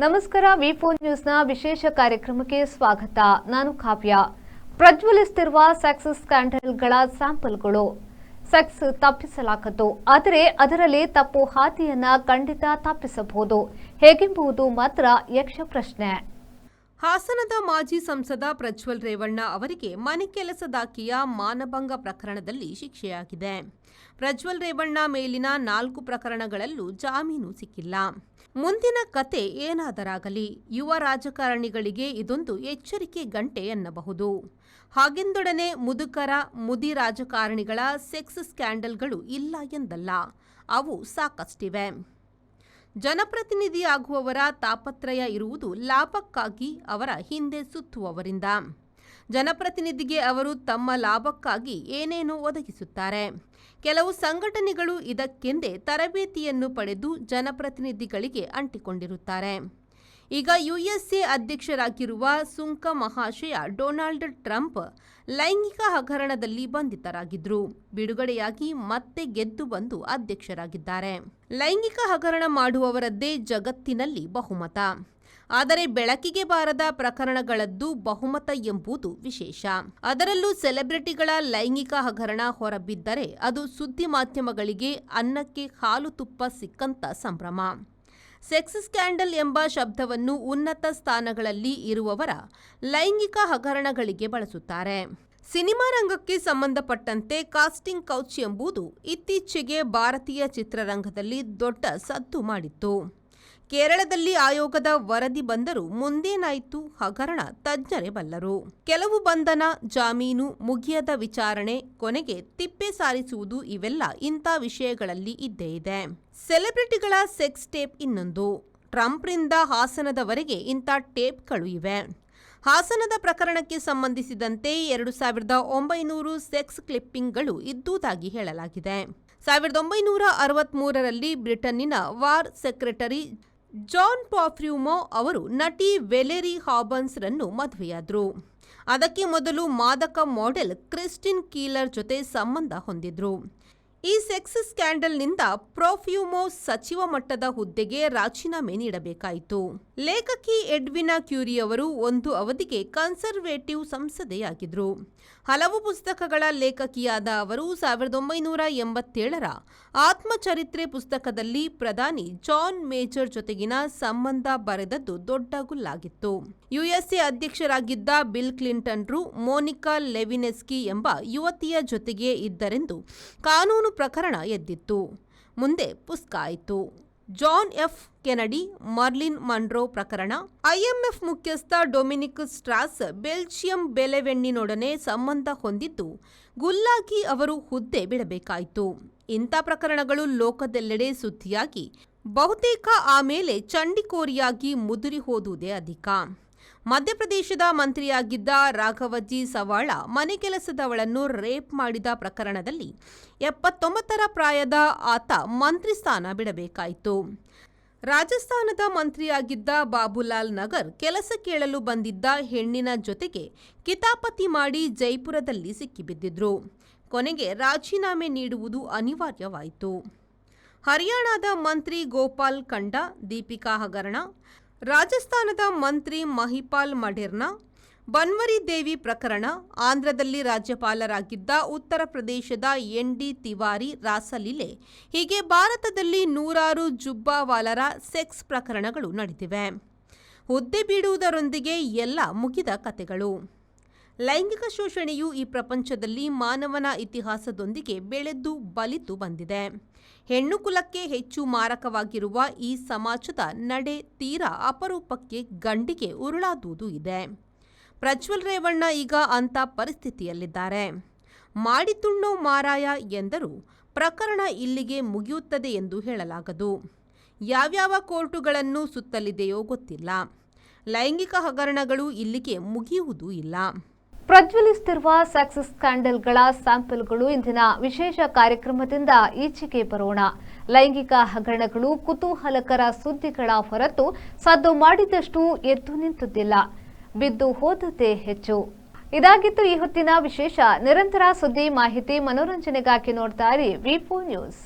ನಮಸ್ಕಾರ. ವಿ4 ನ್ಯೂಸ್ನ ವಿಶೇಷ ಕಾರ್ಯಕ್ರಮಕ್ಕೆ ಸ್ವಾಗತ. ನಾನು ಕಾವ್ಯ. ಪ್ರಜ್ವಲಿಸುತ್ತಿರುವ ಸೆಕ್ಸ್ ಸ್ಕ್ಯಾಂಡಲ್ಗಳ ಸ್ಯಾಂಪಲ್ಗಳು. ಸೆಕ್ಸ್ ತಪ್ಪಿಸಲಾಗದು, ಆದರೆ ಅದರಲ್ಲಿ ತಪ್ಪು ಹಾದಿಯನ್ನ ಖಂಡಿತ ತಪ್ಪಿಸಬಹುದು. ಹೇಗೆಂಬುದು ಮಾತ್ರ ಯಕ್ಷ ಪ್ರಶ್ನೆ. ಹಾಸನದ ಮಾಜಿ ಸಂಸದ ಪ್ರಜ್ವಲ್ ರೇವಣ್ಣ ಅವರಿಗೆ ಮನೆ ಕೆಲಸದಾಕೆಯ ಮಾನಭಂಗ ಪ್ರಕರಣದಲ್ಲಿ ಶಿಕ್ಷೆಯಾಗಿದೆ. ಪ್ರಜ್ವಲ್ ರೇವಣ್ಣ ಮೇಲಿನ 4 ಪ್ರಕರಣಗಳಲ್ಲೂ ಜಾಮೀನು ಸಿಕ್ಕಿಲ್ಲ. ಮುಂದಿನ ಕತೆ ಏನಾದರಾಗಲಿ ಯುವ ರಾಜಕಾರಣಿಗಳಿಗೆ ಇದೊಂದು ಎಚ್ಚರಿಕೆ ಗಂಟೆ ಎನ್ನಬಹುದು. ಹಾಗೆಂದೊಡನೆ ಮುದಿ ರಾಜಕಾರಣಿಗಳ ಸೆಕ್ಸ್ ಸ್ಕ್ಯಾಂಡಲ್ಗಳು ಇಲ್ಲ ಎಂದಲ್ಲ, ಅವು ಸಾಕಷ್ಟಿವೆ. ಜನಪ್ರತಿನಿಧಿಯಾಗುವವರ ತಾಪತ್ರಯ ಇರುವುದು ಲಾಭಕ್ಕಾಗಿ ಅವರ ಹಿಂದೆ ಸುತ್ತುವವರಿಂದ. ಜನಪ್ರತಿನಿಧಿಗೆ ಅವರು ತಮ್ಮ ಲಾಭಕ್ಕಾಗಿ ಏನೇನೋ ಒದಗಿಸುತ್ತಾರೆ. ಕೆಲವು ಸಂಘಟನೆಗಳು ಇದಕ್ಕೆಂದೇ ತರಬೇತಿಯನ್ನು ಪಡೆದು ಜನಪ್ರತಿನಿಧಿಗಳಿಗೆ ಅಂಟಿಕೊಂಡಿರುತ್ತಾರೆ. ಈಗ ಯುಎಸ್ಎ ಅಧ್ಯಕ್ಷರಾಗಿರುವ ಸುಂಕ ಮಹಾಶಯ ಡೊನಾಲ್ಡ್ ಟ್ರಂಪ್ ಲೈಂಗಿಕ ಹಗರಣದಲ್ಲಿ ಬಂಧಿತರಾಗಿದ್ರು. ಬಿಡುಗಡೆಯಾಗಿ ಮತ್ತೆ ಗೆದ್ದು ಬಂದು ಅಧ್ಯಕ್ಷರಾಗಿದ್ದಾರೆ. ಲೈಂಗಿಕ ಹಗರಣ ಮಾಡುವವರದ್ದೇ ಜಗತ್ತಿನಲ್ಲಿ ಬಹುಮತ. ಆದರೆ ಬೆಳಕಿಗೆ ಬಾರದ ಪ್ರಕರಣಗಳದ್ದು ಬಹುಮತ ಎಂಬುದು ವಿಶೇಷ. ಅದರಲ್ಲೂ ಸೆಲೆಬ್ರಿಟಿಗಳ ಲೈಂಗಿಕ ಹಗರಣ ಹೊರಬಿದ್ದರೆ ಅದು ಸುದ್ದಿ ಮಾಧ್ಯಮಗಳಿಗೆ ಅನ್ನಕ್ಕೆ ಹಾಲು ತುಪ್ಪ ಸಿಕ್ಕಂತ ಸಂಭ್ರಮ. ಸೆಕ್ಸ್ ಸ್ಕ್ಯಾಂಡಲ್ ಎಂಬ ಶಬ್ದವನ್ನು ಉನ್ನತ ಸ್ಥಾನಗಳಲ್ಲಿ ಇರುವವರ ಲೈಂಗಿಕ ಹಗರಣಗಳಿಗೆ ಬಳಸುತ್ತಾರೆ. ಸಿನಿಮಾ ರಂಗಕ್ಕೆ ಸಂಬಂಧಪಟ್ಟಂತೆ ಕಾಸ್ಟಿಂಗ್ ಕೌಚ್ ಎಂಬುದು ಇತ್ತೀಚೆಗೆ ಭಾರತೀಯ ಚಿತ್ರರಂಗದಲ್ಲಿ ದೊಡ್ಡ ಸದ್ದು ಮಾಡಿತ್ತು. ಕೇರಳದಲ್ಲಿ ಆಯೋಗದ ವರದಿ ಬಂದರೂ ಮುಂದೇನಾಯಿತು ಹಗರಣ ತಜ್ಞರೇ ಬಲ್ಲರು. ಕೆಲವು ಬಂಧನ, ಜಾಮೀನು, ಮುಗಿಯದ ವಿಚಾರಣೆ, ಕೊನೆಗೆ ತಿಪ್ಪೆ ಸಾರಿಸುವುದು ಇವೆಲ್ಲ ಇಂಥ ವಿಷಯಗಳಲ್ಲಿ ಇದ್ದೇ ಇದೆ. ಸೆಲೆಬ್ರಿಟಿಗಳ ಸೆಕ್ಸ್ ಟೇಪ್ ಇನ್ನೊಂದು. ಟ್ರಂಪ್ರಿಂದ ಹಾಸನದವರೆಗೆ ಇಂಥ ಟೇಪ್ಗಳು ಇವೆ. ಹಾಸನದ ಪ್ರಕರಣಕ್ಕೆ ಸಂಬಂಧಿಸಿದಂತೆ 2900 ಸೆಕ್ಸ್ ಕ್ಲಿಪ್ಪಿಂಗ್ಗಳು ಇದ್ದುದಾಗಿ ಹೇಳಲಾಗಿದೆ. 1963ರಲ್ಲಿ ಬ್ರಿಟನ್ನಿನ ವಾರ್ ಸೆಕ್ರೆಟರಿ ಜಾನ್ ಪಾಫ್ರ್ಯೂಮೋ ಅವರು ನಟಿ ವೆಲೆರಿ ಹಾಬನ್ಸ್ ರನ್ನು ಮದುವೆಯಾದರು. ಅದಕ್ಕೆ ಮೊದಲು ಮಾದಕ ಮಾಡೆಲ್ ಕ್ರಿಸ್ಟಿನ್ ಕೀಲರ್ ಜೊತೆ ಸಂಬಂಧ ಹೊಂದಿದ್ರು. ಈ ಸೆಕ್ಸ್ ಸ್ಕ್ಯಾಂಡಲ್ನಿಂದ ಪಾಫ್ರ್ಯೂಮೋ ಸಚಿವ ಮಟ್ಟದ ಹುದ್ದೆಗೆ ರಾಜೀನಾಮೆ ನೀಡಬೇಕಾಯಿತು. ಲೇಖಕಿ ಎಡ್ವಿನಾ ಕ್ಯೂರಿ ಅವರು ಒಂದು ಅವಧಿಗೆ ಕನ್ಸರ್ವೇಟಿವ್ ಸಂಸದೆಯಾಗಿದ್ರು. ಹಲವು ಪುಸ್ತಕಗಳ ಲೇಖಕಿಯಾದ ಅವರು 1987ರ ಆತ್ಮಚರಿತ್ರೆ ಪುಸ್ತಕದಲ್ಲಿ ಪ್ರಧಾನಿ ಜಾನ್ ಮೇಜರ್ ಜೊತೆಗಿನ ಸಂಬಂಧ ಬರೆದದ್ದು ದೊಡ್ಡ ಗುಲ್ಲಾಗಿತ್ತು. ಯುಎಸ್ಎ ಅಧ್ಯಕ್ಷರಾಗಿದ್ದ ಬಿಲ್ ಕ್ಲಿಂಟನ್ರು ಮೋನಿಕಾ ಲೆವಿನೆಸ್ಕಿ ಎಂಬ ಯುವತಿಯ ಜೊತೆಗೆ ಇದ್ದರೆಂದು ಕಾನೂನು ಪ್ರಕರಣ ಎದ್ದಿತ್ತು. ಮುಂದೆ ಪುಸ್ಕ ಆಯಿತು. John F Kennedy, Marilyn Monroe ಪ್ರಕರಣ. ಐಎಂಎಫ್ ಮುಖ್ಯಸ್ಥ ಡೊಮಿನಿಕ್ ಸ್ಟ್ರಾಸ್ ಬೆಲ್ಜಿಯಂ ಬೆಲೆವೆನ್ನಿನೊಡನೆ ಸಂಬಂಧ ಹೊಂದಿದ್ದು ಗುಲ್ಲಾಗಿ ಅವರು ಹುದ್ದೆ ಬಿಡಬೇಕಾಯಿತು. ಇಂಥ ಪ್ರಕರಣಗಳು ಲೋಕದೆಲ್ಲೆಡೆ ಸುದ್ದಿಯಾಗಿ ಬಹುತೇಕ ಆಮೇಲೆ ಚಂಡಿಕೋರಿಯಾಗಿ ಮುದುರಿ ಹೋದುದೇ ಅಧಿಕ. ಮಧ್ಯಪ್ರದೇಶದ ಮಂತ್ರಿಯಾಗಿದ್ದ ರಾಘವಜಿ ಸವಾಳ ಮನೆ ಕೆಲಸದವಳನ್ನು ರೇಪ್ ಮಾಡಿದ ಪ್ರಕರಣದಲ್ಲಿ 79ರ ಪ್ರಾಯದ ಆತ ಮಂತ್ರಿ ಸ್ಥಾನ ಬಿಡಬೇಕಾಯಿತು. ರಾಜಸ್ಥಾನದ ಮಂತ್ರಿಯಾಗಿದ್ದ ಬಾಬುಲಾಲ್ ನಗರ್ ಕೆಲಸ ಕೇಳಲು ಬಂದಿದ್ದ ಹೆಣ್ಣಿನ ಜೊತೆಗೆ ಕಿತಾಪತಿ ಮಾಡಿ ಜೈಪುರದಲ್ಲಿ ಸಿಕ್ಕಿಬಿದ್ದಿದ್ರು. ಕೊನೆಗೆ ರಾಜೀನಾಮೆ ನೀಡುವುದು ಅನಿವಾರ್ಯವಾಯಿತು. ಹರಿಯಾಣದ ಮಂತ್ರಿ ಗೋಪಾಲ್ ಕಂಡ ದೀಪಿಕಾ ಹಗರಣ, ರಾಜಸ್ಥಾನದ ಮಂತ್ರಿ ಮಹಿಪಾಲ್ ಮಢೇರ್ನ ಬನ್ವರಿ ದೇವಿ ಪ್ರಕರಣ, ಆಂಧ್ರದಲ್ಲಿ ರಾಜ್ಯಪಾಲರಾಗಿದ್ದ ಉತ್ತರ ಪ್ರದೇಶದ ಎನ್.ಡಿ. ತಿವಾರಿ ರಾಸಲೀಲೆ, ಹೀಗೆ ಭಾರತದಲ್ಲಿ ನೂರಾರು ಜುಬ್ಬಾವಾಲರ ಸೆಕ್ಸ್ ಪ್ರಕರಣಗಳು ನಡೆದಿವೆ. ಹುದ್ದೆ ಬಿಡುವುದರೊಂದಿಗೆ ಎಲ್ಲ ಮುಗಿದ ಕತೆಗಳು. ಲೈಂಗಿಕ ಶೋಷಣೆಯು ಈ ಪ್ರಪಂಚದಲ್ಲಿ ಮಾನವನ ಇತಿಹಾಸದೊಂದಿಗೆ ಬೆಳೆದು ಬಲಿತು ಬಂದಿದೆ. ಹೆಣ್ಣು ಕುಲಕ್ಕೆ ಹೆಚ್ಚು ಮಾರಕವಾಗಿರುವ ಈ ಸಮಾಜದ ನಡೆ ತೀರಾ ಅಪರೂಪಕ್ಕೆ ಗಂಡಿಗೆ ಉರುಳಾದುದು ಇದೆ. ಪ್ರಜ್ವಲ್ ರೇವಣ್ಣ ಈಗ ಅಂಥ ಪರಿಸ್ಥಿತಿಯಲ್ಲಿದ್ದಾರೆ. ಮಾಡಿ ತುಣ್ಣೋ ಮಾರಾಯ ಎಂದರೂ ಪ್ರಕರಣ ಇಲ್ಲಿಗೆ ಮುಗಿಯುತ್ತದೆ ಎಂದು ಹೇಳಲಾಗದು. ಯಾವ್ಯಾವ ಕೋರ್ಟುಗಳನ್ನು ಸುತ್ತಲಿದೆಯೋ ಗೊತ್ತಿಲ್ಲ. ಲೈಂಗಿಕ ಹಗರಣಗಳು ಇಲ್ಲಿಗೆ ಮುಗಿಯುವುದೂ ಇಲ್ಲ. ಪ್ರಜ್ವಲಿಸುತ್ತಿರುವ ಸೆಕ್ಸ್ ಸ್ಕ್ಯಾಂಡಲ್ಗಳ ಸ್ಯಾಂಪಲ್ಗಳು ಇಂದಿನ ವಿಶೇಷ ಕಾರ್ಯಕ್ರಮದಿಂದ ಈಚೆಗೆ ಬರೋಣ. ಲೈಂಗಿಕ ಹಗರಣಗಳು ಕುತೂಹಲಕರ ಸುದ್ದಿಗಳ ಹೊರತು ಸದ್ದು ಮಾಡಿದಷ್ಟು ಎದ್ದು ನಿಂತುದಿಲ್ಲ, ಬಿದ್ದು ಹೋದದ್ದೇ ಹೆಚ್ಚು. ಇದಾಗಿತ್ತು ಈ ಹೊತ್ತಿನ ವಿಶೇಷ. ನಿರಂತರ ಸುದ್ದಿ, ಮಾಹಿತಿ, ಮನೋರಂಜನೆಗಾಗಿ ನೋಡ್ತಾ ಇರಿ ವಿ4 ನ್ಯೂಸ್.